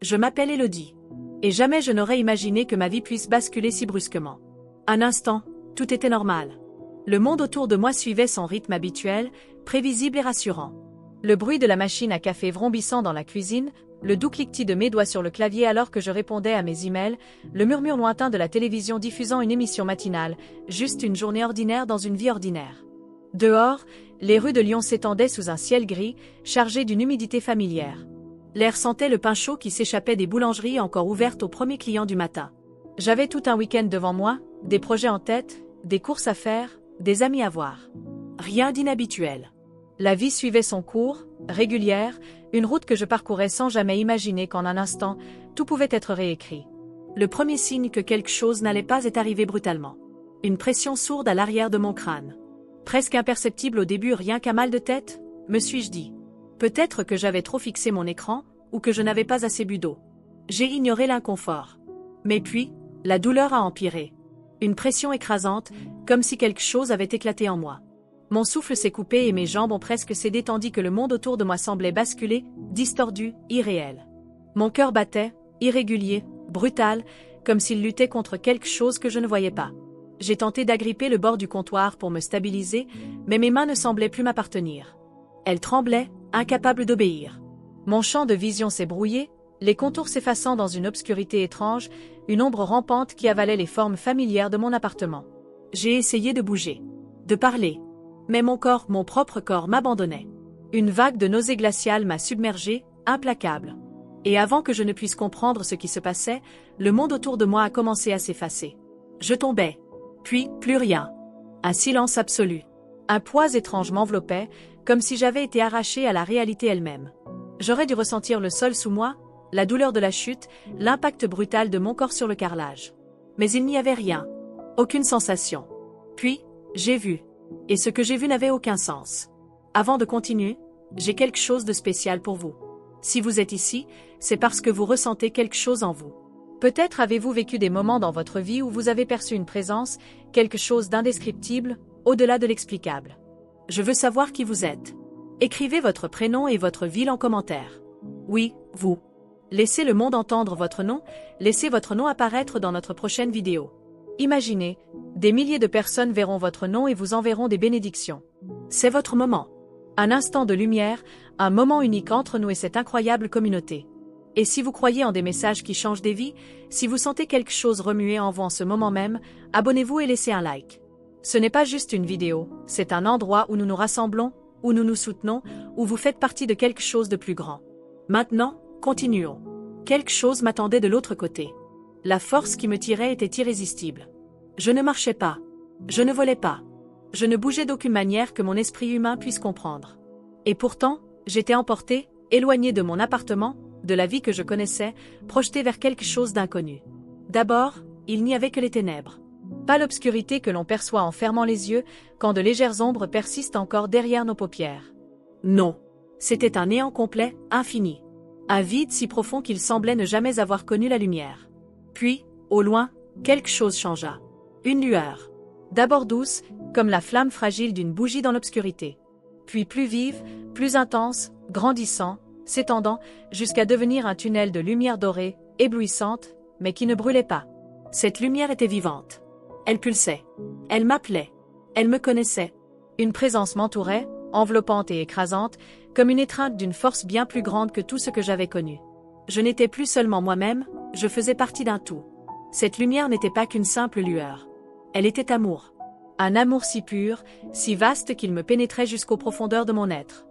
Je m'appelle Élodie. Et jamais je n'aurais imaginé que ma vie puisse basculer si brusquement. Un instant, tout était normal. Le monde autour de moi suivait son rythme habituel, prévisible et rassurant. Le bruit de la machine à café vrombissant dans la cuisine, le doux cliquetis de mes doigts sur le clavier alors que je répondais à mes emails, le murmure lointain de la télévision diffusant une émission matinale, juste une journée ordinaire dans une vie ordinaire. Dehors, les rues de Lyon s'étendaient sous un ciel gris, chargé d'une humidité familière. L'air sentait le pain chaud qui s'échappait des boulangeries encore ouvertes aux premiers clients du matin. J'avais tout un week-end devant moi, des projets en tête, des courses à faire, des amis à voir. Rien d'inhabituel. La vie suivait son cours, régulière, une route que je parcourais sans jamais imaginer qu'en un instant, tout pouvait être réécrit. Le premier signe que quelque chose n'allait pas est arrivé brutalement. Une pression sourde à l'arrière de mon crâne. Presque imperceptible au début, rien qu'un mal de tête, me suis-je dit. Peut-être que j'avais trop fixé mon écran, ou que je n'avais pas assez bu d'eau. J'ai ignoré l'inconfort. Mais puis, la douleur a empiré. Une pression écrasante, comme si quelque chose avait éclaté en moi. Mon souffle s'est coupé et mes jambes ont presque cédé tandis que le monde autour de moi semblait basculer, distordu, irréel. Mon cœur battait, irrégulier, brutal, comme s'il luttait contre quelque chose que je ne voyais pas. J'ai tenté d'agripper le bord du comptoir pour me stabiliser, mais mes mains ne semblaient plus m'appartenir. Elles tremblaient, incapables d'obéir. Mon champ de vision s'est brouillé, les contours s'effaçant dans une obscurité étrange, une ombre rampante qui avalait les formes familières de mon appartement. J'ai essayé de bouger, de parler. Mais mon propre corps m'abandonnait. Une vague de nausée glaciale m'a submergé, implacable. Et avant que je ne puisse comprendre ce qui se passait, le monde autour de moi a commencé à s'effacer. Je tombais. Puis, plus rien. Un silence absolu. Un poids étrange m'enveloppait, comme si j'avais été arraché à la réalité elle-même. J'aurais dû ressentir le sol sous moi, la douleur de la chute, l'impact brutal de mon corps sur le carrelage. Mais il n'y avait rien. Aucune sensation. Puis, j'ai vu. Et ce que j'ai vu n'avait aucun sens. Avant de continuer, j'ai quelque chose de spécial pour vous. Si vous êtes ici, c'est parce que vous ressentez quelque chose en vous. Peut-être avez-vous vécu des moments dans votre vie où vous avez perçu une présence, quelque chose d'indescriptible, au-delà de l'explicable. Je veux savoir qui vous êtes. Écrivez votre prénom et votre ville en commentaire. Oui, vous. Laissez le monde entendre votre nom, laissez votre nom apparaître dans notre prochaine vidéo. Imaginez, des milliers de personnes verront votre nom et vous enverront des bénédictions. C'est votre moment. Un instant de lumière, un moment unique entre nous et cette incroyable communauté. Et si vous croyez en des messages qui changent des vies, si vous sentez quelque chose remuer en vous en ce moment même, abonnez-vous et laissez un like. Ce n'est pas juste une vidéo, c'est un endroit où nous nous rassemblons, où nous nous soutenons, où vous faites partie de quelque chose de plus grand. Maintenant, continuons. Quelque chose m'attendait de l'autre côté. La force qui me tirait était irrésistible. Je ne marchais pas. Je ne volais pas. Je ne bougeais d'aucune manière que mon esprit humain puisse comprendre. Et pourtant, j'étais emporté, éloigné de mon appartement, de la vie que je connaissais, projeté vers quelque chose d'inconnu. D'abord, il n'y avait que les ténèbres. Pas l'obscurité que l'on perçoit en fermant les yeux, quand de légères ombres persistent encore derrière nos paupières. Non. C'était un néant complet, infini. Un vide si profond qu'il semblait ne jamais avoir connu la lumière. Puis, au loin, quelque chose changea. Une lueur. D'abord douce, comme la flamme fragile d'une bougie dans l'obscurité. Puis plus vive, plus intense, grandissant, s'étendant, jusqu'à devenir un tunnel de lumière dorée, éblouissante, mais qui ne brûlait pas. Cette lumière était vivante. Elle pulsait. Elle m'appelait. Elle me connaissait. Une présence m'entourait, enveloppante et écrasante, comme une étreinte d'une force bien plus grande que tout ce que j'avais connu. Je n'étais plus seulement moi-même, je faisais partie d'un tout. Cette lumière n'était pas qu'une simple lueur. Elle était amour. Un amour si pur, si vaste qu'il me pénétrait jusqu'aux profondeurs de mon être.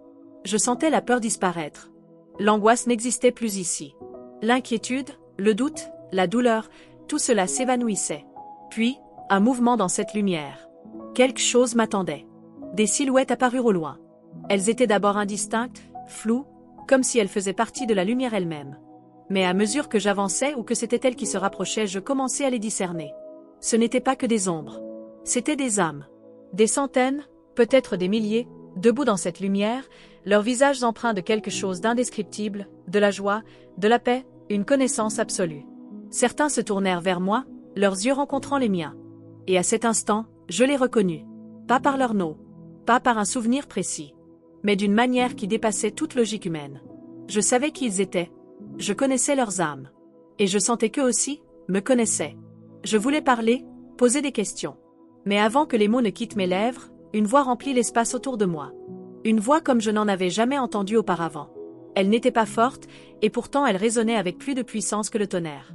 Je sentais la peur disparaître. L'angoisse n'existait plus ici. L'inquiétude, le doute, la douleur, tout cela s'évanouissait. Puis, un mouvement dans cette lumière. Quelque chose m'attendait. Des silhouettes apparurent au loin. Elles étaient d'abord indistinctes, floues, comme si elles faisaient partie de la lumière elle-même. Mais à mesure que j'avançais ou que c'était elles qui se rapprochaient, je commençais à les discerner. Ce n'étaient pas que des ombres. C'étaient des âmes. Des centaines, peut-être des milliers, debout dans cette lumière, leurs visages empreints de quelque chose d'indescriptible, de la joie, de la paix, une connaissance absolue. Certains se tournèrent vers moi, leurs yeux rencontrant les miens. Et à cet instant, je les reconnus. Pas par leur nom, pas par un souvenir précis, mais d'une manière qui dépassait toute logique humaine. Je savais qui ils étaient, Je connaissais leurs âmes. Et je sentais qu'eux aussi me connaissaient. Je voulais parler, poser des questions. Mais avant que les mots ne quittent mes lèvres, une voix remplit l'espace autour de moi. Une voix comme je n'en avais jamais entendue auparavant. Elle n'était pas forte, et pourtant elle résonnait avec plus de puissance que le tonnerre.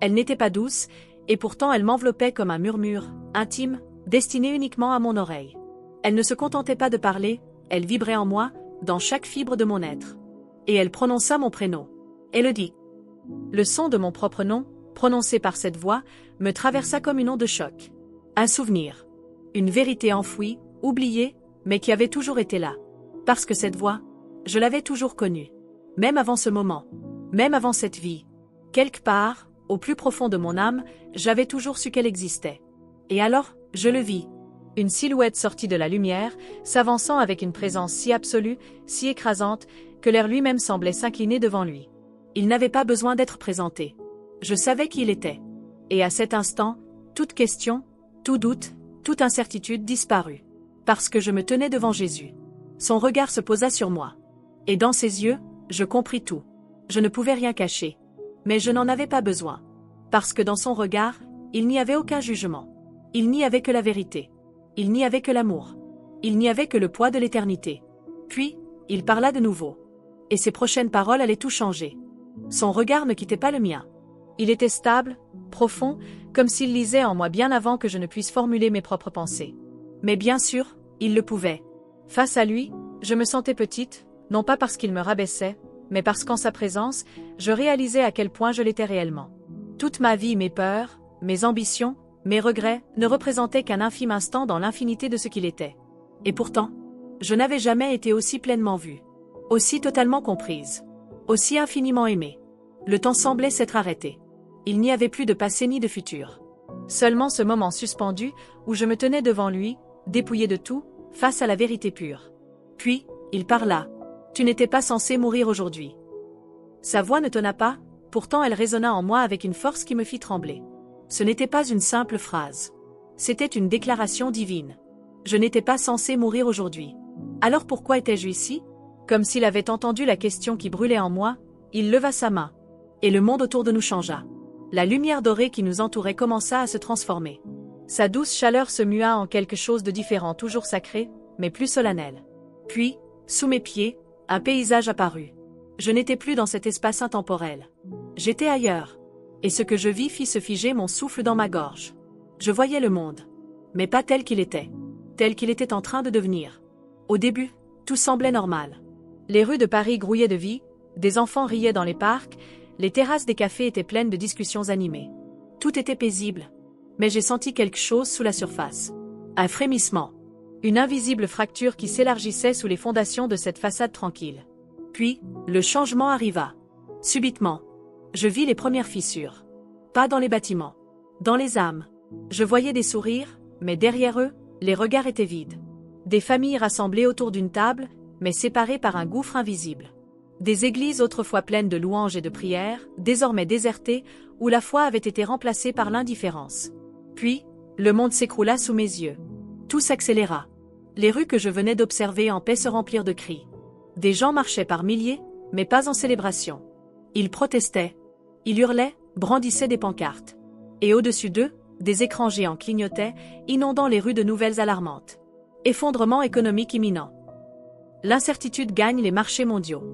Elle n'était pas douce, et pourtant elle m'enveloppait comme un murmure, intime, destiné uniquement à mon oreille. Elle ne se contentait pas de parler, elle vibrait en moi, dans chaque fibre de mon être. Et elle prononça mon prénom. Élodie. Le son de mon propre nom, prononcé par cette voix, me traversa comme une onde de choc. Un souvenir. Une vérité enfouie, oubliée, mais qui avait toujours été là. Parce que cette voix, je l'avais toujours connue. Même avant ce moment. Même avant cette vie. Quelque part, au plus profond de mon âme, j'avais toujours su qu'elle existait. Et alors, je le vis. Une silhouette sortie de la lumière, s'avançant avec une présence si absolue, si écrasante, que l'air lui-même semblait s'incliner devant lui. Il n'avait pas besoin d'être présenté. Je savais qui il était. Et à cet instant, toute question, tout doute, toute incertitude disparut. Parce que je me tenais devant Jésus. Son regard se posa sur moi. Et dans ses yeux, je compris tout. Je ne pouvais rien cacher. Mais je n'en avais pas besoin. Parce que dans son regard, il n'y avait aucun jugement. Il n'y avait que la vérité. Il n'y avait que l'amour. Il n'y avait que le poids de l'éternité. Puis, il parla de nouveau. Et ses prochaines paroles allaient tout changer. Son regard ne quittait pas le mien. Il était stable, profond, comme s'il lisait en moi bien avant que je ne puisse formuler mes propres pensées. Mais bien sûr, il le pouvait. Face à lui, je me sentais petite, non pas parce qu'il me rabaissait, mais parce qu'en sa présence, je réalisais à quel point je l'étais réellement. Toute ma vie, mes peurs, mes ambitions, mes regrets, ne représentaient qu'un infime instant dans l'infinité de ce qu'il était. Et pourtant, je n'avais jamais été aussi pleinement vue, aussi totalement comprise, aussi infiniment aimée. Le temps semblait s'être arrêté. Il n'y avait plus de passé ni de futur. Seulement ce moment suspendu, où je me tenais devant lui, dépouillé de tout, face à la vérité pure. Puis, il parla. « Tu n'étais pas censé mourir aujourd'hui. » Sa voix ne tonna pas, pourtant elle résonna en moi avec une force qui me fit trembler. Ce n'était pas une simple phrase. C'était une déclaration divine. Je n'étais pas censé mourir aujourd'hui. Alors pourquoi étais-je ici? Comme s'il avait entendu la question qui brûlait en moi, il leva sa main. Et le monde autour de nous changea. La lumière dorée qui nous entourait commença à se transformer. Sa douce chaleur se mua en quelque chose de différent, toujours sacré, mais plus solennel. Puis, sous mes pieds, un paysage apparut. Je n'étais plus dans cet espace intemporel. J'étais ailleurs. Et ce que je vis fit se figer mon souffle dans ma gorge. Je voyais le monde. Mais pas tel qu'il était. Tel qu'il était en train de devenir. Au début, tout semblait normal. Les rues de Paris grouillaient de vie, des enfants riaient dans les parcs, les terrasses des cafés étaient pleines de discussions animées. Tout était paisible. Mais j'ai senti quelque chose sous la surface. Un frémissement. Une invisible fracture qui s'élargissait sous les fondations de cette façade tranquille. Puis, le changement arriva. Subitement. Je vis les premières fissures. Pas dans les bâtiments. Dans les âmes. Je voyais des sourires, mais derrière eux, les regards étaient vides. Des familles rassemblées autour d'une table, mais séparées par un gouffre invisible. Des églises autrefois pleines de louanges et de prières, désormais désertées, où la foi avait été remplacée par l'indifférence. Puis, le monde s'écroula sous mes yeux. Tout s'accéléra. Les rues que je venais d'observer en paix se remplirent de cris. Des gens marchaient par milliers, mais pas en célébration. Ils protestaient. Ils hurlaient, brandissaient des pancartes. Et au-dessus d'eux, des écrans géants clignotaient, inondant les rues de nouvelles alarmantes. Effondrement économique imminent. L'incertitude gagne les marchés mondiaux.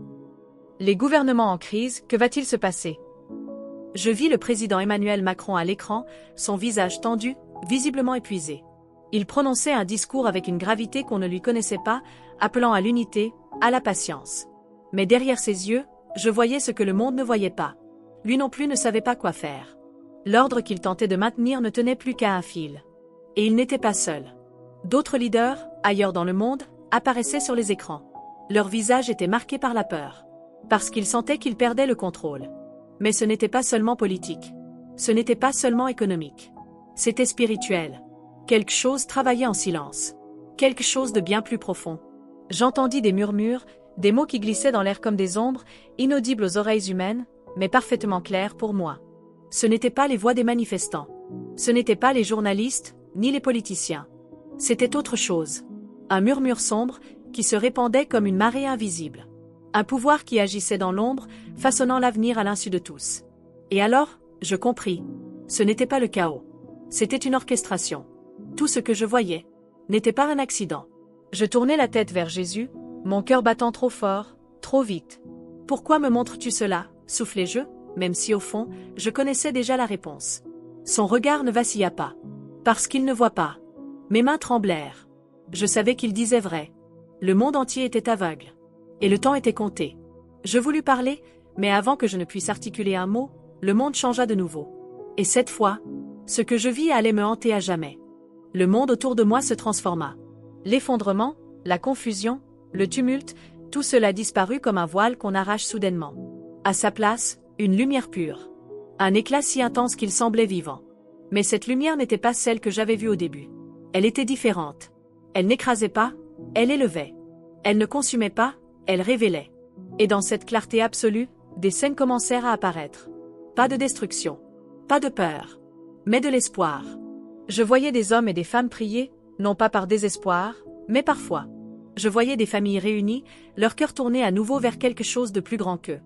Les gouvernements en crise, que va-t-il se passer? Je vis le président Emmanuel Macron à l'écran, son visage tendu, visiblement épuisé. Il prononçait un discours avec une gravité qu'on ne lui connaissait pas, appelant à l'unité, à la patience. Mais derrière ses yeux, je voyais ce que le monde ne voyait pas. Lui non plus ne savait pas quoi faire. L'ordre qu'il tentait de maintenir ne tenait plus qu'à un fil. Et il n'était pas seul. D'autres leaders, ailleurs dans le monde, apparaissaient sur les écrans. Leur visage était marqué par la peur. Parce qu'ils sentaient qu'ils perdaient le contrôle. Mais ce n'était pas seulement politique. Ce n'était pas seulement économique. C'était spirituel. Quelque chose travaillait en silence. Quelque chose de bien plus profond. J'entendis des murmures, des mots qui glissaient dans l'air comme des ombres, inaudibles aux oreilles humaines, mais parfaitement clairs pour moi. Ce n'étaient pas les voix des manifestants. Ce n'étaient pas les journalistes, ni les politiciens. C'était autre chose. Un murmure sombre, qui se répandait comme une marée invisible. Un pouvoir qui agissait dans l'ombre, façonnant l'avenir à l'insu de tous. Et alors, je compris. Ce n'était pas le chaos. C'était une orchestration. Tout ce que je voyais n'était pas un accident. Je tournai la tête vers Jésus, mon cœur battant trop fort, trop vite. « Pourquoi me montres-tu cela » soufflai-je, même si au fond, je connaissais déjà la réponse. Son regard ne vacilla pas. Parce qu'il ne voit pas. Mes mains tremblèrent. Je savais qu'il disait vrai. Le monde entier était aveugle. Et le temps était compté. Je voulus parler, mais avant que je ne puisse articuler un mot, le monde changea de nouveau. Et cette fois, ce que je vis allait me hanter à jamais. Le monde autour de moi se transforma. L'effondrement, la confusion, le tumulte, tout cela disparut comme un voile qu'on arrache soudainement. À sa place, une lumière pure. Un éclat si intense qu'il semblait vivant. Mais cette lumière n'était pas celle que j'avais vue au début. Elle était différente. Elle n'écrasait pas, elle élevait. Elle ne consumait pas, elle révélait. Et dans cette clarté absolue, des scènes commencèrent à apparaître. Pas de destruction. Pas de peur. Mais de l'espoir. Je voyais des hommes et des femmes prier, non pas par désespoir, mais par foi. Je voyais des familles réunies, leur cœur tourné à nouveau vers quelque chose de plus grand qu'eux.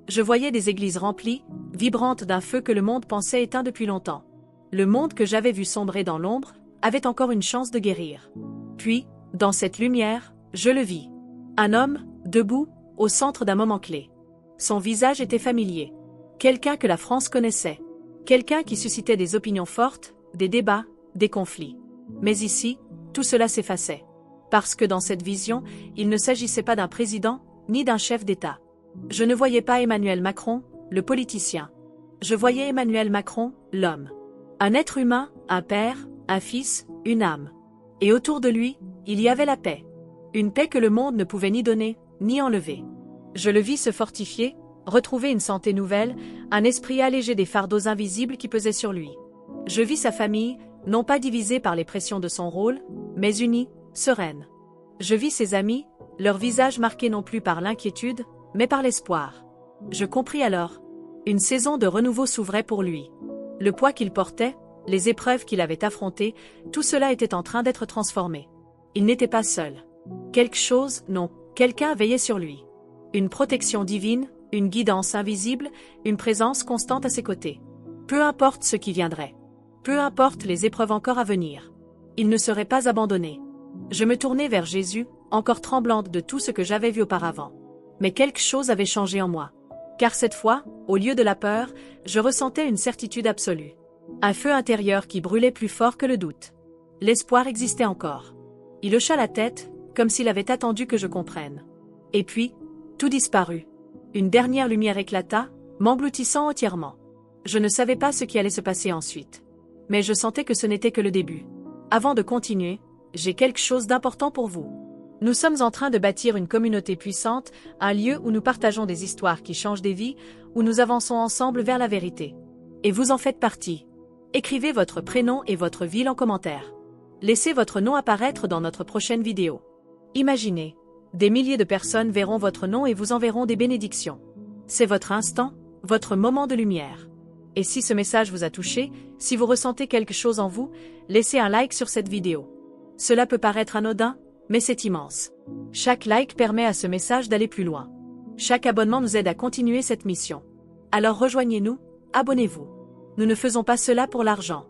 Je voyais des églises remplies, vibrantes d'un feu que le monde pensait éteint depuis longtemps. Le monde que j'avais vu sombrer dans l'ombre avait encore une chance de guérir. Puis, dans cette lumière, je le vis. Un homme, debout, au centre d'un moment clé. Son visage était familier. Quelqu'un que la France connaissait. Quelqu'un qui suscitait des opinions fortes, des débats, des conflits. Mais ici, tout cela s'effaçait. Parce que dans cette vision, il ne s'agissait pas d'un président, ni d'un chef d'État. Je ne voyais pas Emmanuel Macron, le politicien. Je voyais Emmanuel Macron, l'homme. Un être humain, un père, un fils, une âme. Et autour de lui, il y avait la paix. Une paix que le monde ne pouvait ni donner, ni enlever. Je le vis se fortifier, retrouver une santé nouvelle, un esprit allégé des fardeaux invisibles qui pesaient sur lui. Je vis sa famille, non pas divisée par les pressions de son rôle, mais unie, sereine. Je vis ses amis, leurs visages marqués non plus par l'inquiétude, mais par l'espoir. Je compris alors. Une saison de renouveau s'ouvrait pour lui. Le poids qu'il portait, les épreuves qu'il avait affrontées, tout cela était en train d'être transformé. Il n'était pas seul. Quelque chose, non, quelqu'un veillait sur lui. Une protection divine, une guidance invisible, une présence constante à ses côtés. Peu importe ce qui viendrait. Peu importe les épreuves encore à venir. Il ne serait pas abandonné. Je me tournai vers Jésus, encore tremblante de tout ce que j'avais vu auparavant. Mais quelque chose avait changé en moi. Car cette fois, au lieu de la peur, je ressentais une certitude absolue. Un feu intérieur qui brûlait plus fort que le doute. L'espoir existait encore. Il hocha la tête, comme s'il avait attendu que je comprenne. Et puis, tout disparut. Une dernière lumière éclata, m'engloutissant entièrement. Je ne savais pas ce qui allait se passer ensuite. Mais je sentais que ce n'était que le début. Avant de continuer, j'ai quelque chose d'important pour vous. Nous sommes en train de bâtir une communauté puissante, un lieu où nous partageons des histoires qui changent des vies, où nous avançons ensemble vers la vérité. Et vous en faites partie. Écrivez votre prénom et votre ville en commentaire. Laissez votre nom apparaître dans notre prochaine vidéo. Imaginez, des milliers de personnes verront votre nom et vous enverront des bénédictions. C'est votre instant, votre moment de lumière. Et si ce message vous a touché, si vous ressentez quelque chose en vous, laissez un like sur cette vidéo. Cela peut paraître anodin, mais c'est immense. Chaque like permet à ce message d'aller plus loin. Chaque abonnement nous aide à continuer cette mission. Alors rejoignez-nous, abonnez-vous. Nous ne faisons pas cela pour l'argent.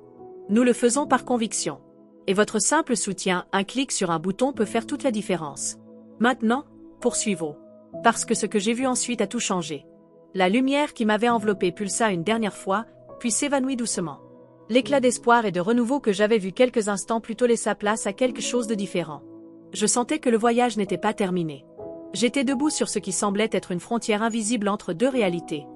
Nous le faisons par conviction. Et votre simple soutien, un clic sur un bouton peut faire toute la différence. Maintenant, poursuivons. Parce que ce que j'ai vu ensuite a tout changé. La lumière qui m'avait enveloppé pulsa une dernière fois, puis s'évanouit doucement. L'éclat d'espoir et de renouveau que j'avais vu quelques instants plus tôt laissa place à quelque chose de différent. Je sentais que le voyage n'était pas terminé. J'étais debout sur ce qui semblait être une frontière invisible entre deux réalités.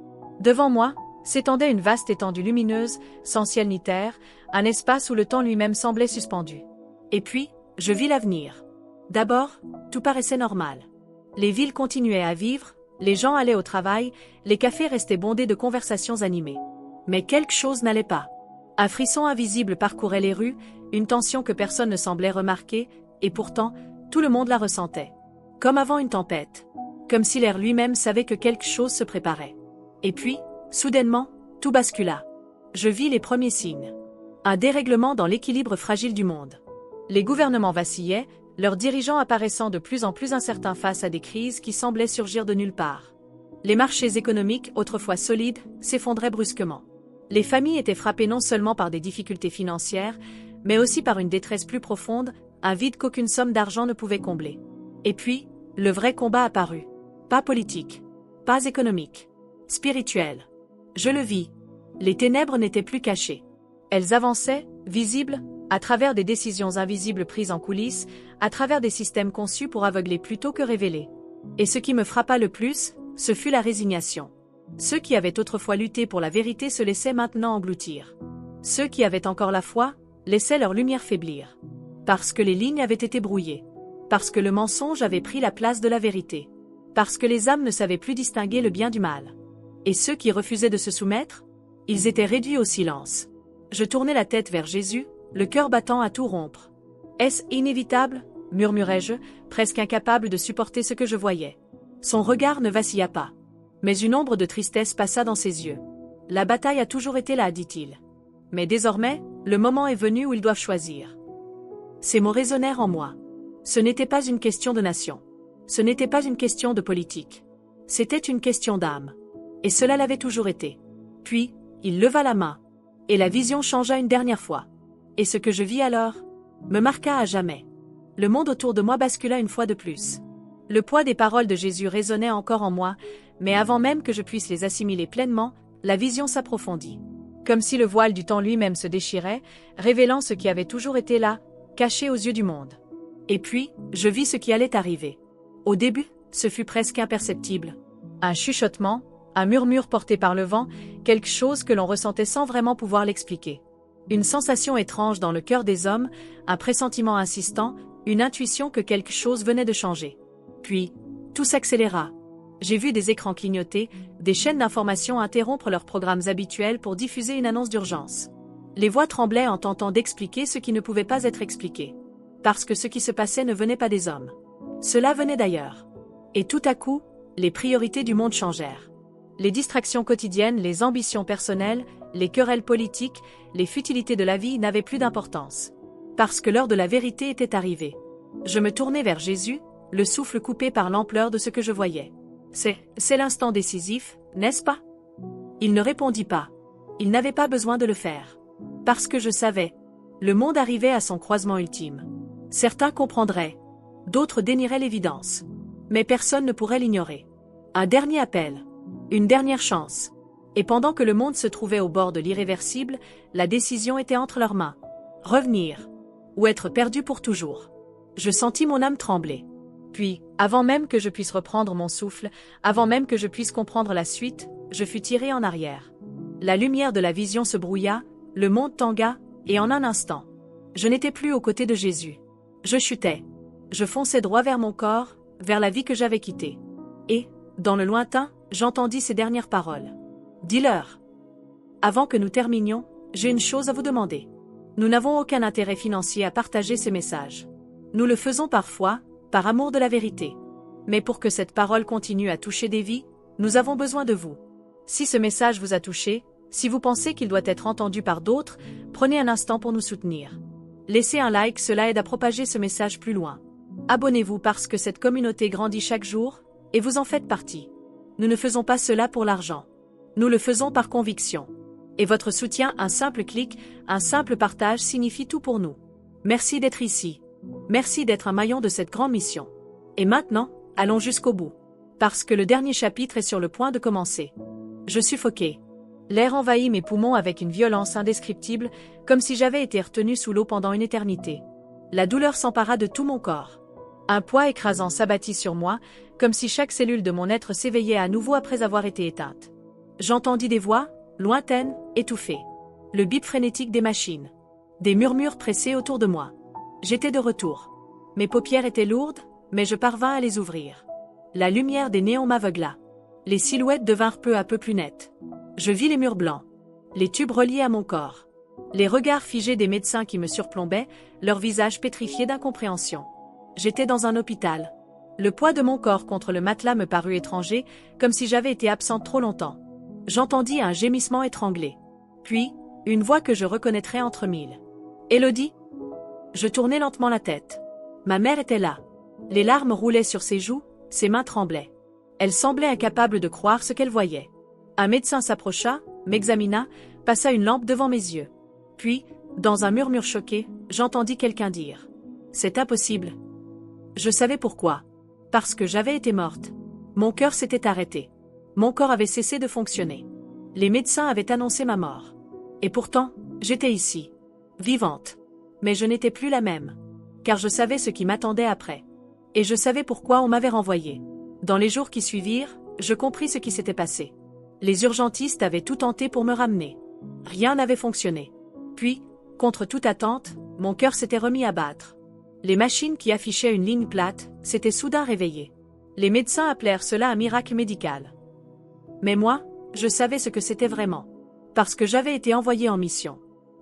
Devant moi, s'étendait une vaste étendue lumineuse, sans ciel ni terre, un espace où le temps lui-même semblait suspendu. Et puis, je vis l'avenir. D'abord, tout paraissait normal. Les villes continuaient à vivre, les gens allaient au travail, les cafés restaient bondés de conversations animées. Mais quelque chose n'allait pas. Un frisson invisible parcourait les rues, une tension que personne ne semblait remarquer, et pourtant, tout le monde la ressentait. Comme avant une tempête. Comme si l'air lui-même savait que quelque chose se préparait. Et puis, soudainement, tout bascula. Je vis les premiers signes. Un dérèglement dans l'équilibre fragile du monde. Les gouvernements vacillaient, leurs dirigeants apparaissant de plus en plus incertains face à des crises qui semblaient surgir de nulle part. Les marchés économiques, autrefois solides, s'effondraient brusquement. Les familles étaient frappées non seulement par des difficultés financières, mais aussi par une détresse plus profonde, un vide qu'aucune somme d'argent ne pouvait combler. Et puis, le vrai combat apparut. Pas politique, pas économique, spirituel. Je le vis. Les ténèbres n'étaient plus cachées. Elles avançaient, visibles, à travers des décisions invisibles prises en coulisses, à travers des systèmes conçus pour aveugler plutôt que révéler. Et ce qui me frappa le plus, ce fut la résignation. Ceux qui avaient autrefois lutté pour la vérité se laissaient maintenant engloutir. Ceux qui avaient encore la foi, laissaient leur lumière faiblir. Parce que les lignes avaient été brouillées. Parce que le mensonge avait pris la place de la vérité. Parce que les âmes ne savaient plus distinguer le bien du mal. Et ceux qui refusaient de se soumettre, ils étaient réduits au silence. Je tournai la tête vers Jésus, le cœur battant à tout rompre. « Est-ce inévitable ?» murmurai-je, presque incapable de supporter ce que je voyais. Son regard ne vacilla pas. Mais une ombre de tristesse passa dans ses yeux. « La bataille a toujours été là, dit-il. Mais désormais, le moment est venu où ils doivent choisir. » Ces mots résonnèrent en moi. Ce n'était pas une question de nation. Ce n'était pas une question de politique. C'était une question d'âme. Et cela l'avait toujours été. Puis, il leva la main. Et la vision changea une dernière fois. Et ce que je vis alors me marqua à jamais. Le monde autour de moi bascula une fois de plus. Le poids des paroles de Jésus résonnait encore en moi, mais avant même que je puisse les assimiler pleinement, la vision s'approfondit. Comme si le voile du temps lui-même se déchirait, révélant ce qui avait toujours été là, caché aux yeux du monde. Et puis, je vis ce qui allait arriver. Au début, ce fut presque imperceptible. Un chuchotement, un murmure porté par le vent, quelque chose que l'on ressentait sans vraiment pouvoir l'expliquer. Une sensation étrange dans le cœur des hommes, un pressentiment insistant, une intuition que quelque chose venait de changer. Puis, tout s'accéléra. J'ai vu des écrans clignoter, des chaînes d'information interrompre leurs programmes habituels pour diffuser une annonce d'urgence. Les voix tremblaient en tentant d'expliquer ce qui ne pouvait pas être expliqué. Parce que ce qui se passait ne venait pas des hommes. Cela venait d'ailleurs. Et tout à coup, les priorités du monde changèrent. Les distractions quotidiennes, les ambitions personnelles, les querelles politiques, les futilités de la vie n'avaient plus d'importance. Parce que l'heure de la vérité était arrivée. Je me tournai vers Jésus, le souffle coupé par l'ampleur de ce que je voyais. C'est l'instant décisif, n'est-ce pas? Il ne répondit pas. Il n'avait pas besoin de le faire. Parce que je savais. Le monde arrivait à son croisement ultime. Certains comprendraient. D'autres dénieraient l'évidence. Mais personne ne pourrait l'ignorer. Un dernier appel. Une dernière chance. Et pendant que le monde se trouvait au bord de l'irréversible, la décision était entre leurs mains. Revenir. Ou être perdu pour toujours. Je sentis mon âme trembler. Puis, avant même que je puisse reprendre mon souffle, avant même que je puisse comprendre la suite, je fus tiré en arrière. La lumière de la vision se brouilla, le monde tangua, et en un instant, je n'étais plus aux côtés de Jésus. Je chutais. Je fonçais droit vers mon corps, vers la vie que j'avais quittée. Et, dans le lointain, j'entendis ces dernières paroles. Dis-leur. Avant que nous terminions, j'ai une chose à vous demander. Nous n'avons aucun intérêt financier à partager ces messages. Nous le faisons parfois, par amour de la vérité. Mais pour que cette parole continue à toucher des vies, nous avons besoin de vous. Si ce message vous a touché, si vous pensez qu'il doit être entendu par d'autres, prenez un instant pour nous soutenir. Laissez un like, cela aide à propager ce message plus loin. Abonnez-vous parce que cette communauté grandit chaque jour, et vous en faites partie. Nous ne faisons pas cela pour l'argent. Nous le faisons par conviction. Et votre soutien, un simple clic, un simple partage signifie tout pour nous. Merci d'être ici. Merci d'être un maillon de cette grande mission. Et maintenant, allons jusqu'au bout. Parce que le dernier chapitre est sur le point de commencer. Je suffoquais. L'air envahit mes poumons avec une violence indescriptible, comme si j'avais été retenu sous l'eau pendant une éternité. La douleur s'empara de tout mon corps. Un poids écrasant s'abattit sur moi, comme si chaque cellule de mon être s'éveillait à nouveau après avoir été éteinte. J'entendis des voix, lointaines, étouffées. Le bip frénétique des machines. Des murmures pressés autour de moi. J'étais de retour. Mes paupières étaient lourdes, mais je parvins à les ouvrir. La lumière des néons m'aveugla. Les silhouettes devinrent peu à peu plus nettes. Je vis les murs blancs. Les tubes reliés à mon corps. Les regards figés des médecins qui me surplombaient, leurs visages pétrifiés d'incompréhension. J'étais dans un hôpital. Le poids de mon corps contre le matelas me parut étranger, comme si j'avais été absente trop longtemps. J'entendis un gémissement étranglé. Puis, une voix que je reconnaîtrais entre mille. « Élodie ?» Je tournai lentement la tête. Ma mère était là. Les larmes roulaient sur ses joues, ses mains tremblaient. Elle semblait incapable de croire ce qu'elle voyait. Un médecin s'approcha, m'examina, passa une lampe devant mes yeux. Puis, dans un murmure choqué, j'entendis quelqu'un dire « C'est impossible ». Je savais pourquoi. Parce que j'avais été morte. Mon cœur s'était arrêté. Mon corps avait cessé de fonctionner. Les médecins avaient annoncé ma mort. Et pourtant, j'étais ici, vivante. Mais je n'étais plus la même. Car je savais ce qui m'attendait après. Et je savais pourquoi on m'avait renvoyée. Dans les jours qui suivirent, je compris ce qui s'était passé. Les urgentistes avaient tout tenté pour me ramener. Rien n'avait fonctionné. Puis, contre toute attente, mon cœur s'était remis à battre. Les machines qui affichaient une ligne plate s'étaient soudain réveillées. Les médecins appelèrent cela un miracle médical. Mais moi, je savais ce que c'était vraiment. Parce que j'avais été envoyée en mission.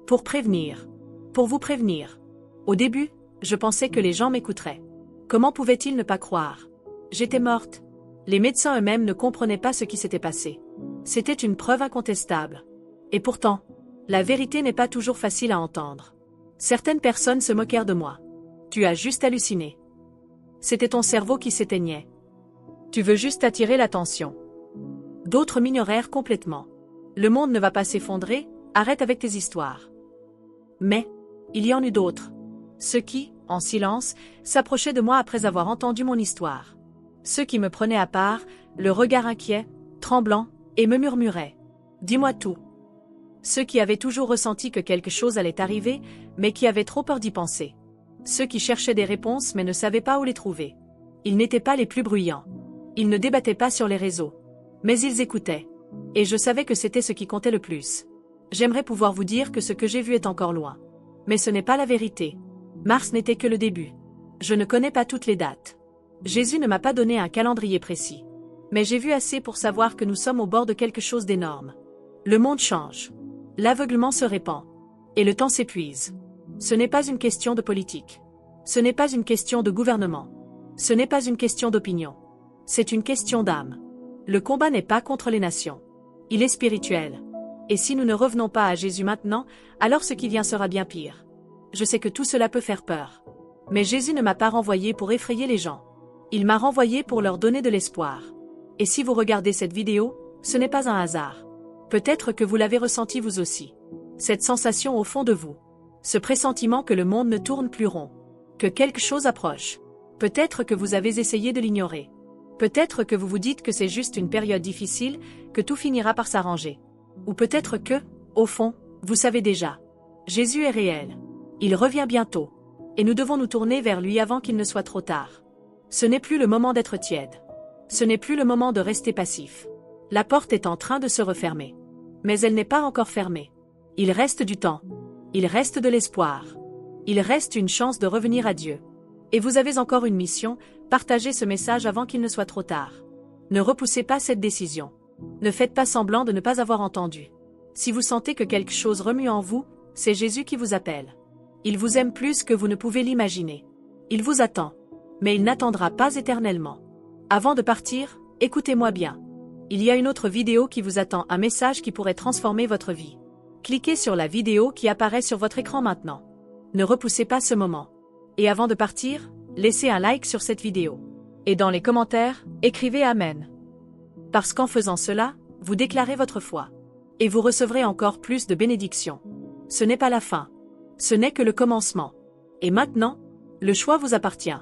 Pour prévenir. Pour vous prévenir. Au début, je pensais que les gens m'écouteraient. Comment pouvaient-ils ne pas croire? J'étais morte. Les médecins eux-mêmes ne comprenaient pas ce qui s'était passé. C'était une preuve incontestable. Et pourtant, la vérité n'est pas toujours facile à entendre. Certaines personnes se moquèrent de moi. Tu as juste halluciné. C'était ton cerveau qui s'éteignait. Tu veux juste attirer l'attention. D'autres m'ignorèrent complètement. Le monde ne va pas s'effondrer, arrête avec tes histoires. Mais, il y en eut d'autres. Ceux qui, en silence, s'approchaient de moi après avoir entendu mon histoire. Ceux qui me prenaient à part, le regard inquiet, tremblant, et me murmuraient. Dis-moi tout. Ceux qui avaient toujours ressenti que quelque chose allait arriver, mais qui avaient trop peur d'y penser. Ceux qui cherchaient des réponses mais ne savaient pas où les trouver. Ils n'étaient pas les plus bruyants. Ils ne débattaient pas sur les réseaux. Mais ils écoutaient. Et je savais que c'était ce qui comptait le plus. J'aimerais pouvoir vous dire que ce que j'ai vu est encore loin. Mais ce n'est pas la vérité. Mars n'était que le début. Je ne connais pas toutes les dates. Jésus ne m'a pas donné un calendrier précis. Mais j'ai vu assez pour savoir que nous sommes au bord de quelque chose d'énorme. Le monde change. L'aveuglement se répand. Et le temps s'épuise. Ce n'est pas une question de politique. Ce n'est pas une question de gouvernement. Ce n'est pas une question d'opinion. C'est une question d'âme. Le combat n'est pas contre les nations. Il est spirituel. Et si nous ne revenons pas à Jésus maintenant, alors ce qui vient sera bien pire. Je sais que tout cela peut faire peur. Mais Jésus ne m'a pas renvoyé pour effrayer les gens. Il m'a renvoyé pour leur donner de l'espoir. Et si vous regardez cette vidéo, ce n'est pas un hasard. Peut-être que vous l'avez ressenti vous aussi. Cette sensation au fond de vous. Ce pressentiment que le monde ne tourne plus rond. Que quelque chose approche. Peut-être que vous avez essayé de l'ignorer. Peut-être que vous vous dites que c'est juste une période difficile, que tout finira par s'arranger. Ou peut-être que, au fond, vous savez déjà. Jésus est réel. Il revient bientôt. Et nous devons nous tourner vers lui avant qu'il ne soit trop tard. Ce n'est plus le moment d'être tiède. Ce n'est plus le moment de rester passif. La porte est en train de se refermer. Mais elle n'est pas encore fermée. Il reste du temps. Il reste de l'espoir. Il reste une chance de revenir à Dieu. Et vous avez encore une mission, partagez ce message avant qu'il ne soit trop tard. Ne repoussez pas cette décision. Ne faites pas semblant de ne pas avoir entendu. Si vous sentez que quelque chose remue en vous, c'est Jésus qui vous appelle. Il vous aime plus que vous ne pouvez l'imaginer. Il vous attend. Mais il n'attendra pas éternellement. Avant de partir, écoutez-moi bien. Il y a une autre vidéo qui vous attend, un message qui pourrait transformer votre vie. Cliquez sur la vidéo qui apparaît sur votre écran maintenant. Ne repoussez pas ce moment. Et avant de partir, laissez un like sur cette vidéo. Et dans les commentaires, écrivez Amen. Parce qu'en faisant cela, vous déclarez votre foi. Et vous recevrez encore plus de bénédictions. Ce n'est pas la fin. Ce n'est que le commencement. Et maintenant, le choix vous appartient.